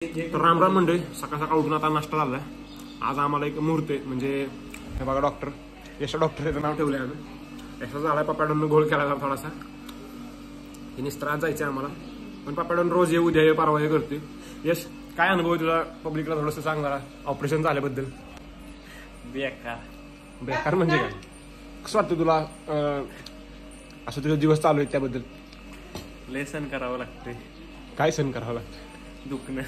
तर राम राम मंडळी, सकाळ सकाळ उठून आता नाश्ता झाला. आज आम्हाला एक मुहूर्त आहे, म्हणजे हे बघा डॉक्टर यशा डॉक्टर याचं नाव ठेवलं आहे. यशा झाला पप्पाडून घोळ केला थोडासा. हे निस्त्रात जायचं आहे आम्हाला, पण पप्पाडून रोज ये उद्या ये परवा हे करते. यश, काय अनुभव आहे तुला पब्लिकला थोडंसं सांग मला ऑपरेशन झाल्याबद्दल. बेकार म्हणजे काय, कसं वाटतं तुला असं तुझे दिवस चालू आहेत त्याबद्दल? लेसन करावं लागते. काय सहन करावं लागतं? दुखणं.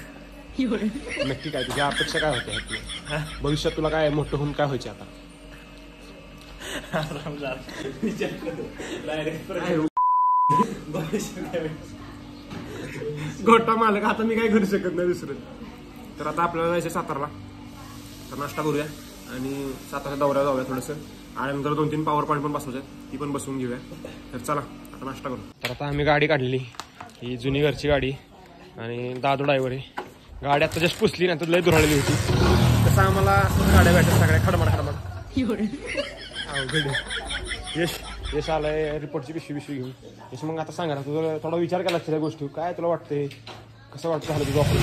नक्की काय तुझ्या अपेक्षा काय होत्या भविष्यात? तुला काय मोठं होऊन काय व्हायचे आता? गोटा मालक, आता मी काय करू शकत नाही दुसरं. तर आता आपल्याला जायचं सातारला, तर नाश्ता करूया आणि सातारच्या दौऱ्या जाऊया थोडंसं. आणि नंतर 2-3 पॉवर पॉईंट पण बसवायचे, ती पण बसवून घेऊया. तर चला आता नाश्ता करू. तर आता आम्ही गाडी काढलेली, ही जुनी घरची गाडी आणि दादू ड्रायव्हर आहे. गाडी आता जस्ट पुसली ना, तर लय दुराळली होती. तसं आम्हाला असं गाड्या भेटतात सगळ्या खडमड अवघड. यश आलाय रिपोर्टची पिशवी घेऊन. यश, मग आता सांगा ना, तुझा थोडा विचार केला त्या गोष्टी, काय तुला वाटतंय, कसं वाटतं झालं तुझं ऑफर?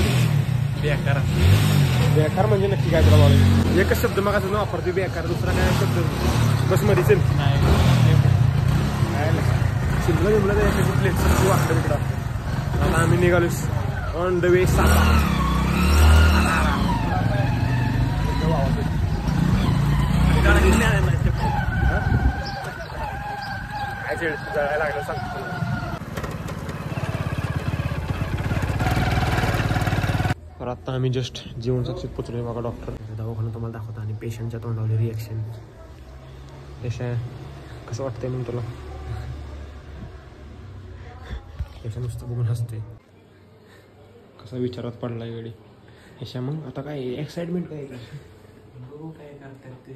बेकार म्हणजे नक्की काय तुला बोलायचं? एकच शब्द मग असं वापरते, बेकार. दुसरा काय शब्द बसमध्ये चल शिमला विमला जायचं प्लेट वाटतं तिकडं. आता आम्ही निघालो ऑन द वे सातारा. जळायला लागलं सांगतो. तर आता आम्ही जस्ट जीवन सुरक्षित पोचलोय बघा. डॉक्टर दवाखाना तुम्हाला दाखवता आणि पेशंटच्या तोंडावली रिॲक्शन. पेशंट कसं वाटतंय मग तुला? पेशंट नुसतं बघून हसते, कसा विचारात पडलाय गडी. यशा, मग आता काय एक्साइटमेंट काय करतात ते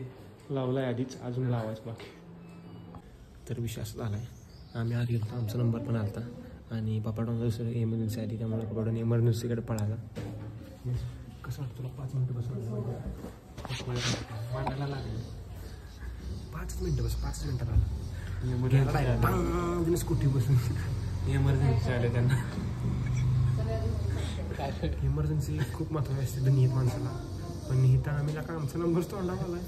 लावलाय आधीच, अजून लावायचं बाकी. तर विषय असं झाला आहे, आम्ही आधी गेलो, आमचा नंबर पण आला होता आणि पप्पाडून दुसरं एमर्जन्सी आली, त्यामुळे पप्पाडून एमर्जन्सीकडे पळाला. कसं वाटतं तुला? 5 मिनटं बसून मांडायला लागलं. 5 मिनटं बस, 5 मिनटं आला स्कूटी बसून. एमर्जन्सी आले त्यांना. इमर्जन्सी खूप महत्त्वाची असते दुनियेत माणसाला, पण इथं आम्ही का आमचा नंबरच तोंडावर आलाय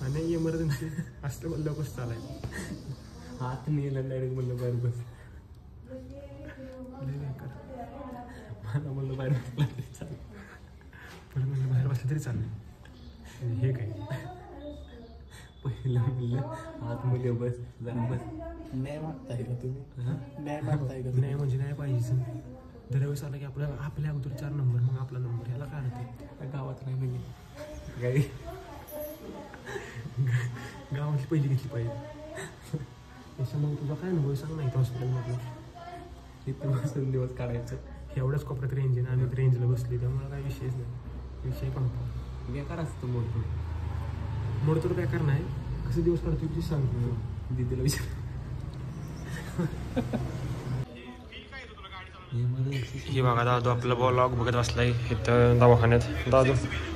आणि इमर्जन्सी असतं म्हणलं कसं चालाय. हात नेलं डायरेक्ट म्हणलं बाहेर बस. मला म्हणलं बाहेर बसला तरी चालेल, पण म्हणलं बाहेर बसलं तरी चालेल. हे काय पहिलं म्हणलं आतमध्ये बस, जरा बस. न्याय मागताय का तुम्ही? न्याय मागताय का? नाही म्हणजे नाही पाहिजे. दरवेळेस आला की आपल्या अगोदर 4 नंबर, मग आपला नंबर, ह्याला काय होते? गावात नाही म्हणजे काही गावातली पहिली घेतली पाहिजे. त्याच्यामुळे तुझा काय अनुभव सांग नाही हॉस्पिटलमधलं? इथं बसून दिवस काढायचं. एवढ्याच कोपऱ्यात रेंज आहे ना, आम्ही रेंजला बसली, त्यामुळे काही विषयच नाही. विषय पण बेकार असतं मोडतो. मोडतो बेकार नाही, कसे दिवस काढतो तुझी सांग. दिदीला विचार. ही बघा दादू आपला ब्लॉग बघत बसलाय इथं दवाखान्यात. दादू,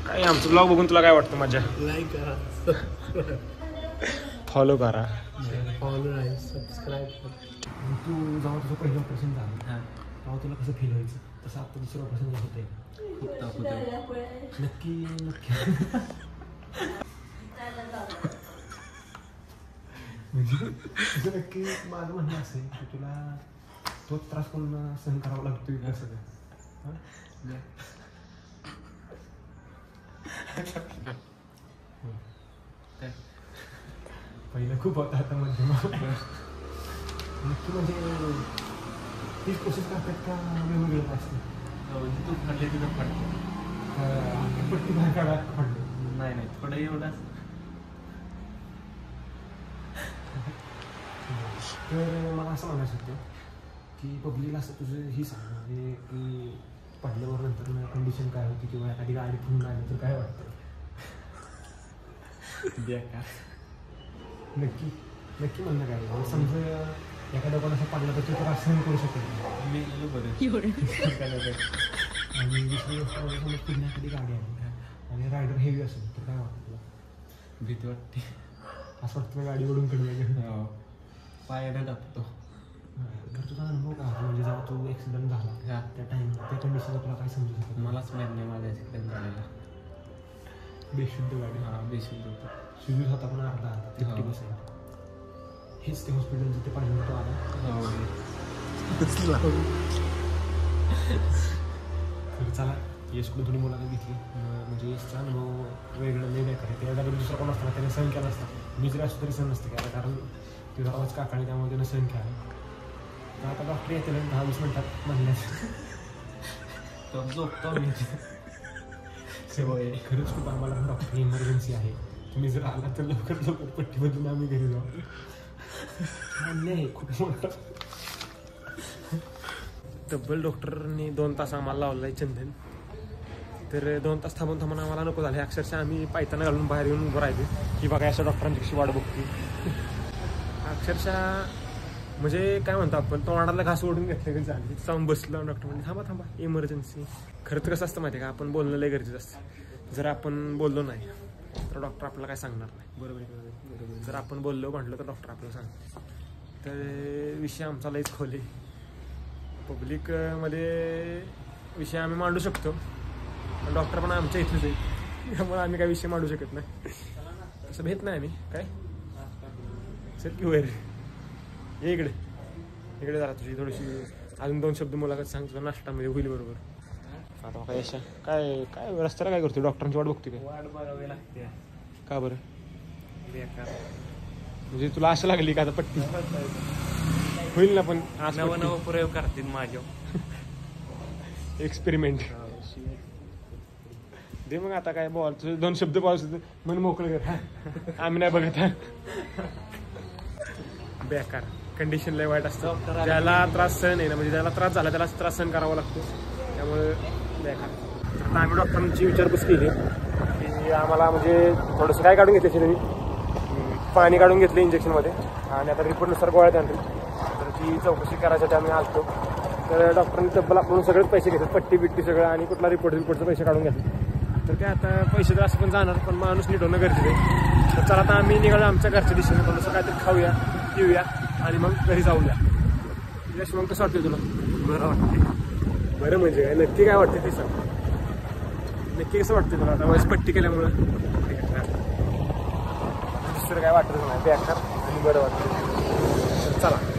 काय आमचं ब्लॉग बघून तुला काय वाटतं? मजा? लाईक करा, फॉलो करा, फॉलो आहे, सबस्क्राईब करा. तू जेव्हा तुझं पहिलं ऑपरेशन झालं तेव्हा तुला कसं फील व्हायचं? तसं आता दुसरं ऑपरेशन होत आहे, खूप ताप होत आहे. नक्की म्हणजे तुझं नक्की माझं म्हणणं असेल की तुला तोच त्रास करून सहन करावा लागतोय कसं काय? पहिलं खूप होतं, आता मध्ये नक्की म्हणजे तीच प्रोसेस करतात का वेगवेगळं असतं? म्हणजे तू फाडले तिथं फाडतो. पट्टी बाहेर काढा फाडलं? नाही थोडं एवढं. तर मला असं म्हणायचं होतं की पब्लिकला असं तुझं ही सांग, म्हणजे की पडल्यावर नंतर कंडिशन काय होती किंवा एखादी गाडी फिरून आली तर काय वाटतं? बेकार. नक्की नक्की म्हणणं काय? समजा एखाद्या कोणाचा पडला तर तो तर सहन करू शकेल मी बरं. आणि दुसरी गोष्ट समज फिरण्या एखादी गाडी आहे आणि रायडर हेवी असेल तर काय वाटतं तुला? भीती वाटते. असं वाटतं गाडी ओढून कडे पायाने टाकतो. तर तुझा अनुभव का म्हणजे जेव्हा तू ॲक्सिडेंट झाला त्या टाईमला त्या कंडिशनला तुला काय समजू शकत मलाच माहीत नाही माझा ॲक्सिडेंट झालेला. बेशुद्ध गाडी बेशुद्ध होतं. सुधीर होता पण अर्धा 50%. हेच ते हॉस्पिटलचं ते पाहिजे होतं आला तर चला यशकडून थोडी मुलाखत घेतली. म्हणजे यशचा अनुभव वेगळं नाही आहे. त्या जागी दुसरा कोण असताना त्याने सहन केला असता. मी जरी असतो तरी सहन नसतं केला कारण ते आवाज काकाने त्यामुळे त्यानं सहन केला. तर आता डॉक्टर येते 10-20 मिनिटात म्हणल्यास झोपतो मी. खरंच खूप आम्हाला डॉक्टर इमर्जन्सी आहे. तुम्ही जर आला तर लवकर पट्टीमधून आम्ही घरी जाऊ. नाही खूप मोठं तब्बल डॉक्टरनी 2 तास आम्हाला लावला आहे चंदन. तर 2 तास थांबून आम्हाला नको झालं. अक्षरशः आम्ही पायताना घालून बाहेर येऊन उभं राहिलो की बघा अशा डॉक्टरांची कशी वाट बघते. अक्षरशः म्हणजे काय म्हणतो आपण तोंडाला घास ओढून घेतलं की झालं. तिथं जाऊन बसलं डॉक्टर म्हणजे थांबा इमर्जन्सी. खरंच कसं असतं माहिती आहे का आपण बोलणं लय गरजेचं असतं. जर आपण बोललो नाही तर डॉक्टर आपल्याला काय सांगणार नाही. बरोबर. जर आपण बोललो म्हटलं तर डॉक्टर आपल्याला सांगतो. तर विषय आमचा लयच खोल आहे. पब्लिकमध्ये विषय आम्ही मांडू शकतो पण डॉक्टर पण आमच्या इथलेच आहे त्यामुळे आम्ही काही विषय मांडू शकत नाही. तसं भेट नाही आम्ही काय सर की वैर ये इकडे जरा तुझी थोडीशी अजून 2 शब्द मुलाखत सांग. तुझा नाश्तामध्ये होईल बरोबर. आता बघा यशा काय रस्त्याला काय करतो डॉक्टरांची वाट बघते काय? वाट बघावी लागते. का बरं? बेकार. म्हणजे तुला आशा लागली का आता पट्टी होईल ना पण आज नवं प्रयोग करतील माझ्या एक्सपेरिमेंट दे मग. आता काय बोल तुझे 2 शब्द पाऊस मन मोकळं कर. आम्ही नाही बघत. बेकार कंडिशन लय वाईट असतं. ज्याला त्रास सहन आहे ना म्हणजे ज्याला त्रास झाला त्याला त्रास सहन करावा लागतो. त्यामुळे बेकार. तर आम्ही डॉक्टरांची विचारपूस केली की आम्हाला म्हणजे थोडंसं काय काढून घेतलं त्यांनी पाणी काढून घेतलं इंजेक्शनमध्ये आणि आता रिपोर्टनुसार गोळ्या आणली. तर ती चौकशी करायसाठी आम्ही आलतो. तर डॉक्टरांनी तब्बल आपण सगळेच पैसे घेतात पट्टी बिट्टी सगळं आणि कुठला रिपोर्टचे पैसे काढून घेतले. तर काय आता पैसे तर असं पण जाणार पण माणूस नीट होणं गरजेचं आहे. तर चला आता आम्ही निघालो आमच्या घरच्या दिशेने. थोडंसं काहीतरी खाऊया पिऊया आणि मग घरी जाऊया. यश मग कसं वाटतं तुला? बरं वाटते. बरं म्हणजे काय नक्की काय वाटतं ते सांग. नक्की कसं वाटतं तुला आता वयस पट्टी केल्यामुळं? दुसरं काय वाटत नाही बेकार आणि बरं वाटतं. चला